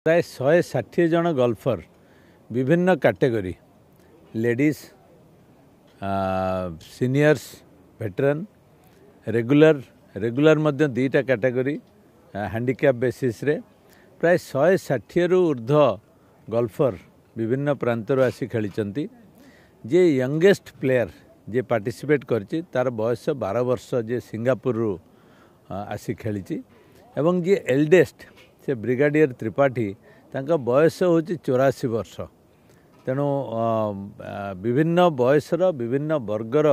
प्राय 160 जन गल्फर विभिन्न category ladies seniors veteran regular मध्य दुईटा कैटेगरी हैंडिकैप बेसिस रे प्राय 160 रु ऊर्ध्व गल्फर विभिन्न प्रांतर आसी खेली जे यंगेस्ट प्लेयर जे पार्टिसिपेट करछि तार बयस 12 वर्ष जे सिंगापुर रु आसी खेली एवं जे एल्डेस्ट से ब्रिगेडियर त्रिपाठी तांका बयस हूँ 84 वर्ष तेणु विभिन्न बयसर विभिन्न वर्गर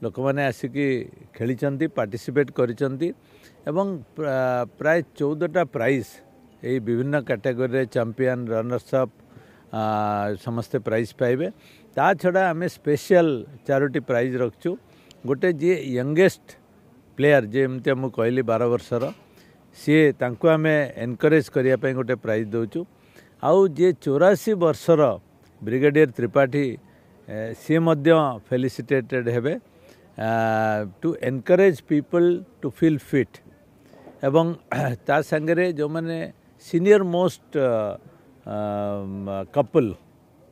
लोक मैंने आसिकी खेली पार्टिसिपेट करिसेंती एवं प्राय 14टा प्राइज यही विभिन्न कैटेगरी चैंपियन रनर्स अप समस्ते प्राइज पाइबे। ता छड़ा आम स्पेशल 4टी प्राइज रखचु। गोटे जी यंगेस्ट प्लेयर जेमती मुझे कहली 12 वर्षर सी तांको आम एनकरेज करने गोटे प्राइज दौचु। आउ जे 84 वर्षर ब्रिगेडियर त्रिपाठी सी मध्य फेलिसिटेटेड हेबे to encourage people to feel fit एवं ता संगरे जो माने सीनियर मोस्ट कपल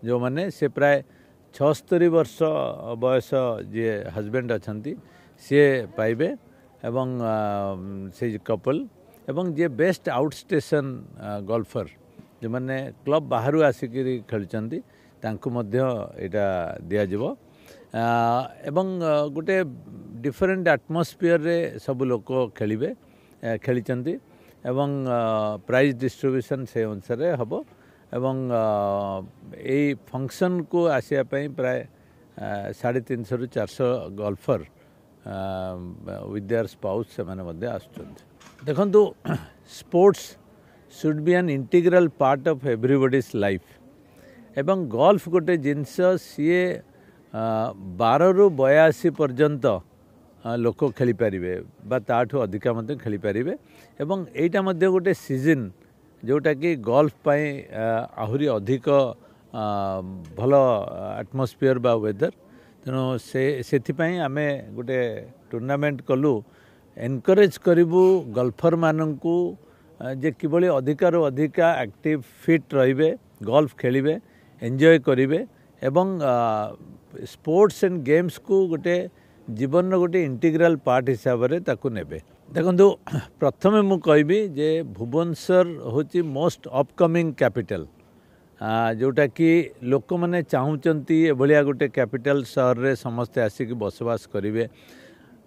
जो माने से प्राय 76 वर्ष बयस जे हस्बैंड अछंती सी पाइबे एवं से कपल एवं जे बेस्ट आउट स्टेशन गल्फर जो माने क्लब बाहर आसिक खेलुंट तांकु मध्य एटा दिया जिवो एवं गोटे डिफरेंट एटमॉस्फियर रे सब लोक खेलिबे खेली एवं प्राइज डिस्ट्रीब्यूशन से अनुसार हम एवं यही फंक्शन को आसिया प्राय 350 रु 400 गल्फर विथ देयर स्पाउस से माने आसुचंती। देखंतु sports should be an integral part of everybody's life एवं गोल्फ गोटे जिनस सी 12 रु 82 पर्यंत लोक खेली पारिबे बा ताठू अधिका मध्य खेली पारिबे एवं एटा मध्य गोटे सीजन जोटा कि गोल्फ पाई आहुरी अधिक भल एटमॉस्फियर बा वेदर तेणु से आमे गोटे टूर्नामेंट कलु एनकरेज करिबु गल्फर माननकु जे किबळी अधिकारु अधिका एक्टिव फिट रहिबे गोल्फ खेलिबे एंजॉय करिबे एवं स्पोर्ट्स एंड गेम्स को गोटे जीवन गोटे इंटीग्रल पार्ट हिसाब से ताकू नेबे। देखंतु प्रथमे मु कहबी जे भुवनेश्वर होची मोस्ट अपकमिंग कैपिटल जोटा कि लोक मैंने चाहूँगी एभलिया गोटे कैपिटल सहर रे समस्ते आसिक बसवास करेंगे।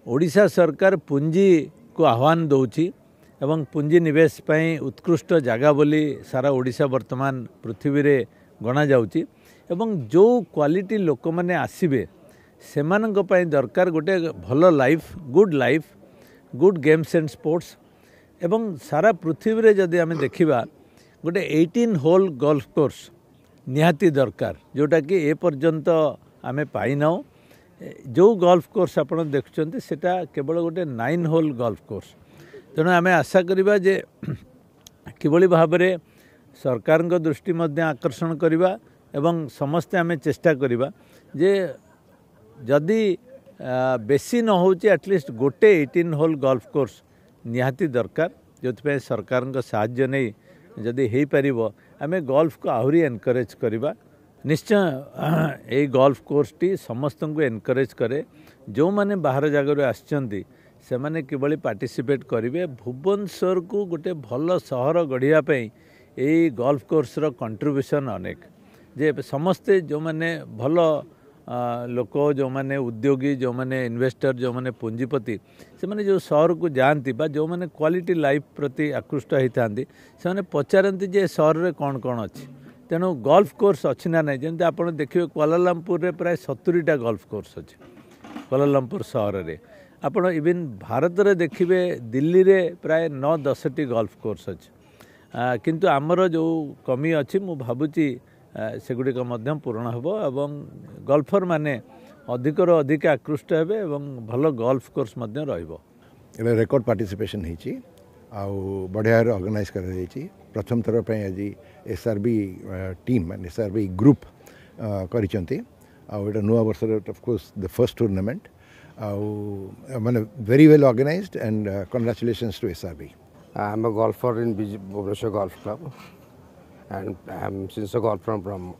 ओडिशा सरकार पुंजी को आह्वान दौची एवं पुंजी निवेश पाई उत्कृष्ट जगह बोली सारा ओडिशा वर्तमान पृथ्वी रे गणा जाउची एवं जो क्वालिटी लोक मैंने आसिबे सेमानंक पई दरकार गोटे भल life good games and sports एवं सारा पृथ्वी रे जदि आमे देखिबा गोटे 18 होल गोल्फ कोर्स निहाती दरकार जोटा कि ए पर्यंत आमे पाई नाउ। जो गोल्फ कोर्स आपण देखुचंती सेटा केवल गोटे 9 होल गोल्फ कोर्स तेणु आमे आशा करिबा जे किबळी भाबरे सरकार दृष्टि मध्य आकर्षण करिबा एवं समस्ते आमे चेष्टा करिबा जे जदि बेसी न होची एटलिस्ट गोटे 18 होल गोल्फ कोर्स निहाती दरकार जो सरकार साहाय्य नहीं जदि हो पारिबो आमे गोल्फ को आहुरी एनकरेज करिबा। निश्चय यही गोल्फ कोर्स टी समस्त को एनकरेज करे जो माने बाहर जगह आसचंती से माने किबळी पार्टिसिपेट करिवे। भुवनेश्वर को गोटे भल सहर गढ़िया पई यही गोल्फ कोर्स रो कंट्रीब्यूशन अनेक जे समस्ते जो माने भल लोक जो माने उद्योगी जो माने इन्वेस्टर जो माने पूंजीपति से माने जो शहर को जाती जो माने क्वालिटी लाइफ प्रति आकृष्ट होता से माने पचारती जे शहर रे कौन कौन अच्छी तेणु गोल्फ कोर्स अच्छी ना नहीं जमी आप देखिए कुआलालंपुर रे प्राय 70टा गोल्फ कोर्स अच्छे कुआलालंपुर सहर में आपड़ इवन भारत में देखिए दिल्ली रे प्राय 9-10टी गोल्फ कोर्स अच्छे किंतु आमर जो कमी अच्छी मु भावुची सेगुड़िक पूरण हम गल्फर माने अधिकर अधिक आकृष्ट हेबे एवं भल गोल्फ कोर्स रेकॉर्ड पार्टिसिपेशन बढ़िया ऑर्गेनाइज कर प्रथम थर पर आज एसआरबी टीम एसआरबी ग्रुप करिसेंती नुआ वर्ष of course the first tournament माने very well organised and congratulations to SRB. I am a golfer in Bhubaneswar golf club and I'm since a golfer from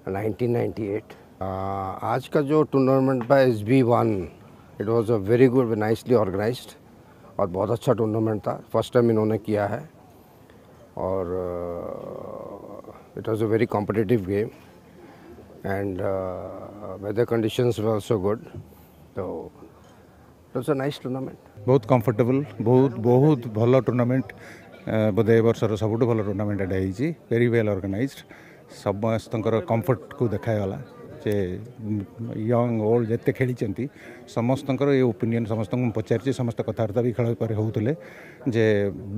1998. आज का जो टूर्नामेंट था SB1, it was a very good, nicely organised और बहुत अच्छा tournament था। First time इन्होंने किया है और it was a very competitive game and weather conditions were also good, तो it was a nice tournament. बहुत कंफर्टेबल, बहुत भल टूर्नामेंट, बोधे वर्षर सबुठ भल टूर्नामेंट एटा होइछि। वेरी वेल ऑर्गेनाइज्ड, समस्त कंफर्ट को देखागला जे यंग ओल्ड जिते खेली समस्त ये ओपिनियन समस्त पचारि, समस्त कथबार्ता भी खेल पर होते जे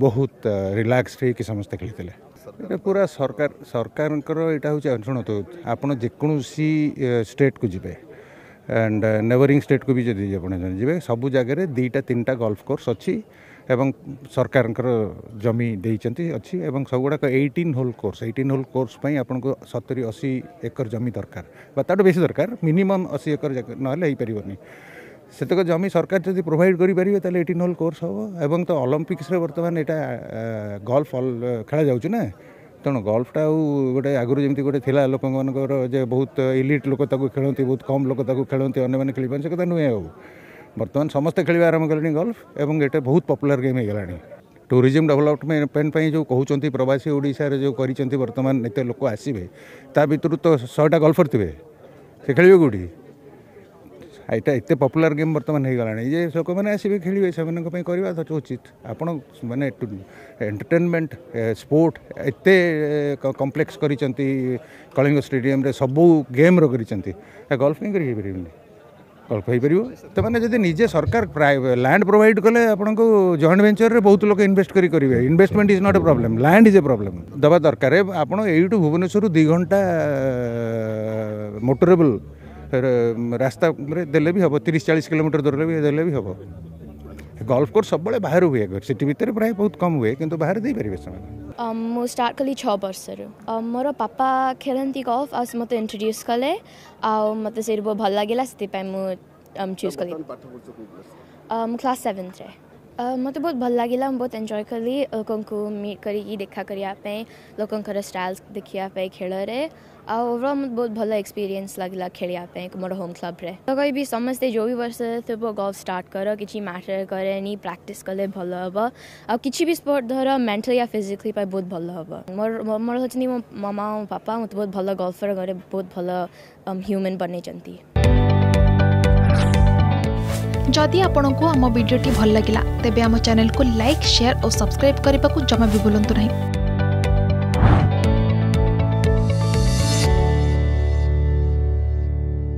बहुत रिलैक्स कि समस्ते खेलते। पूरा सरकार यहाँ हूँ शुणु, आपड़ जेकोसी स्टेट को जीवे एंड नेबरिंग स्टेट को भी जदि जी सबू जगह 2-3टा गोल्फ कोर्स अच्छी एवं सरकार जमी देती अच्छी एवं सब गुड़ाक 18 होल कोर्स आपन को 70-80 एकर जमी दरकार ताठू बेसी दरकार, मिनिमम 80 एकर ना पारनी सेतक जमी सरकार जब प्रोवाइड करेंगे 18 होल कोर्स हम एवं तो ओलंपिक्स बर्तमान यहाँ गोल्फ खेला जाऊँ ना, तेणु गोल्फटा गोटे आगुरी जमी गोटे थी लोक मानकर बहुत इलिट लोक खेलती, बहुत कम लोक खेलती, अन्य खेल पाए से कथा नुहे। बर्तमान समस्ते खेल आरंभ कले गोल्फ एवं ये बहुत पॉपुलर गेम होगा। टूरिज्म डेवलपमेंट जो कहते प्रवासी ओडिशा जो कर बर्तमान एत लोक आसवे ता भर तो 100टा गोल्फर थे, से खेल कौटी यहाँ एत पॉपुलर गेम बर्तमान हो गला ये लोक मैंने आसवे खेलेंगे से करवा तो उचित। आपण माने एंटरटेनमेंट स्पोर्ट एत कम्प्लेक्स कर कलिंग स्टेडियम रे सबू गेम कर गोल्फ कहीं करें गोल्फ हो पार। तो मैंने जब निजे सरकार लैंड प्रोवाइड कले आपन को जॉइंट वेंचर रे बहुत लोग इन्वेस्ट करेंगे। Investment is not a problem, land is a problem. दबा दरकार आपड़ यू भुवनेश्वर 2 घंटा मोटरेबल रास्ता देले भी हम, 30-40 किलोमीटर दूर भी देले भी हम। गोल्फ कोर्स सब बाहर हुए, सिटी भितर प्राय बहुत कम हुए किंतु बाहर दे पारे से। मु स्टार्ट कली 6 वर्ष मोर पापा खेलती गोल्फ आ मत इंट्रोड्यूस कले आ मत से बहुत भल लगे से चूज कली। क्लास 7 रे मत बहुत भल लगे, बहुत एंजॉय कली लोक को मीट करी देखा करने लोकंर स्टाइल्स देखा खेल रे ओवरऑल मत बहुत भल एक्सपीरियंस लगला खेलिया मोर होम क्लब रे। तो कहीं भी समस्ते जो भी वर्ष थे गोल्फ स्टार्ट कर कि मैटर करे प्रैक्टिस कले भल हम आ कि भी स्पोर्ट धर मेंटली या फिजिकली बहुत भल हम। मोर मोर होचनी मो मामा और पापा मत बहुत भल गोल्फर करे, बहुत भल ह्यूमन बनै चंती। जदि आपंक आम भिडी भल लगा तेब आम चैनल को लाइक, शेयर और सब्सक्राइब करने को जमा भी भूलु नहीं।